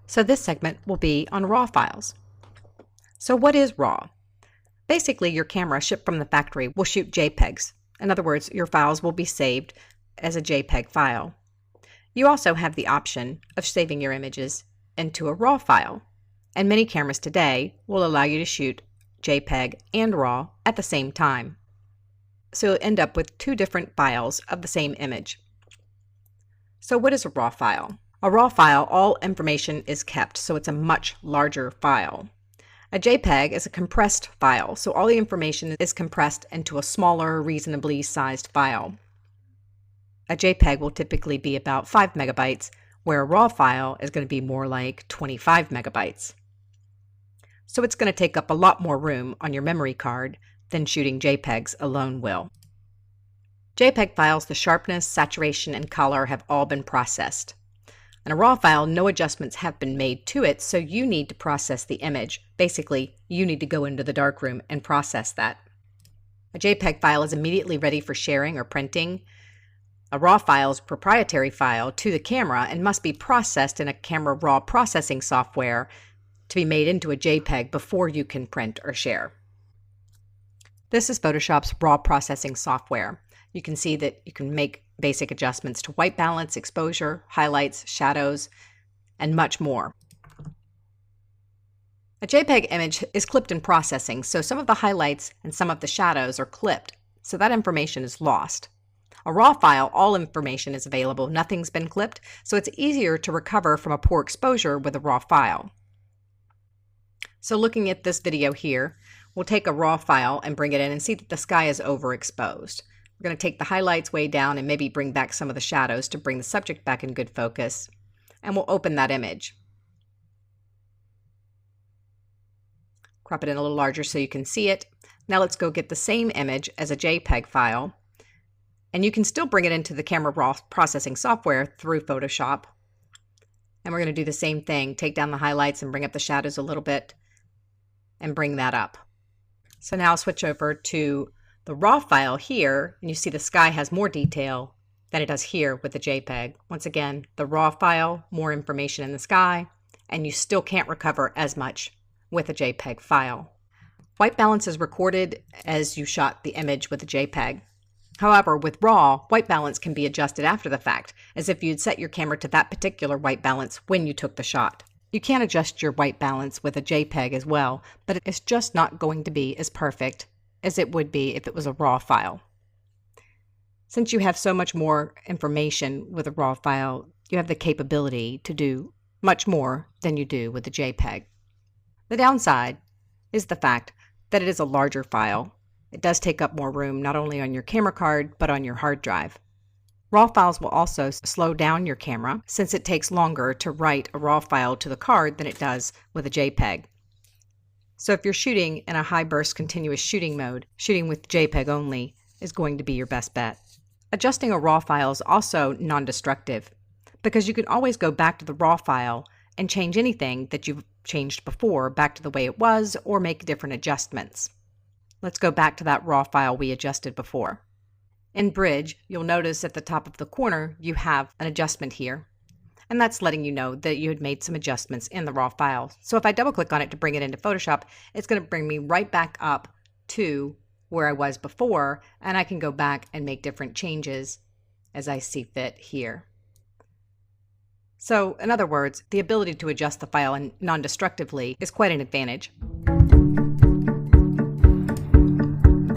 So this segment will be on RAW files. So what is RAW? Basically, your camera shipped from the factory will shoot JPEGs. In other words, your files will be saved as a JPEG file. You also have the option of saving your images into a RAW file, and many cameras today will allow you to shoot JPEG and RAW at the same time. So you'll end up with two different files of the same image. So what is a RAW file? A RAW file, all information is kept, so it's a much larger file. A JPEG is a compressed file, so all the information is compressed into a smaller, reasonably sized file. A JPEG will typically be about 5 megabytes, where a RAW file is going to be more like 25 megabytes. So it's going to take up a lot more room on your memory card than shooting JPEGs alone will. JPEG files, the sharpness, saturation, and color have all been processed. In a RAW file, no adjustments have been made to it, so you need to process the image. Basically, you need to go into the darkroom and process that. A JPEG file is immediately ready for sharing or printing. A RAW file is a proprietary file to the camera and must be processed in a camera RAW processing software to be made into a JPEG before you can print or share. This is Photoshop's RAW processing software. You can see that you can make basic adjustments to white balance, exposure, highlights, shadows, and much more. A JPEG image is clipped in processing, so some of the highlights and some of the shadows are clipped, so that information is lost. A RAW file, all information is available, nothing's been clipped, so it's easier to recover from a poor exposure with a RAW file. So looking at this video here, we'll take a RAW file and bring it in and see that the sky is overexposed. We're going to take the highlights way down and maybe bring back some of the shadows to bring the subject back in good focus. And we'll open that image. Crop it in a little larger so you can see it. Now let's go get the same image as a JPEG file. And you can still bring it into the camera RAW processing software through Photoshop. And we're going to do the same thing. Take down the highlights and bring up the shadows a little bit and bring that up. So now I'll switch over to the RAW file here, and you see the sky has more detail than it does here with the JPEG. Once again, the RAW file, more information in the sky, and you still can't recover as much with a JPEG file. White balance is recorded as you shot the image with a JPEG. However, with RAW, white balance can be adjusted after the fact, as if you'd set your camera to that particular white balance when you took the shot. You can adjust your white balance with a JPEG as well, but it's just not going to be as perfect as it would be if it was a RAW file. Since you have so much more information with a RAW file, you have the capability to do much more than you do with a JPEG. The downside is the fact that it is a larger file. It does take up more room not only on your camera card, but on your hard drive. RAW files will also slow down your camera since it takes longer to write a RAW file to the card than it does with a JPEG. So if you're shooting in a high burst continuous shooting mode, shooting with JPEG only is going to be your best bet. Adjusting a RAW file is also non-destructive because you can always go back to the RAW file and change anything that you've changed before back to the way it was or make different adjustments. Let's go back to that RAW file we adjusted before. In Bridge, you'll notice at the top of the corner you have an adjustment here. And that's letting you know that you had made some adjustments in the RAW file. So if I double click on it to bring it into Photoshop, it's going to bring me right back up to where I was before, and I can go back and make different changes as I see fit here. So in other words, the ability to adjust the file non-destructively is quite an advantage.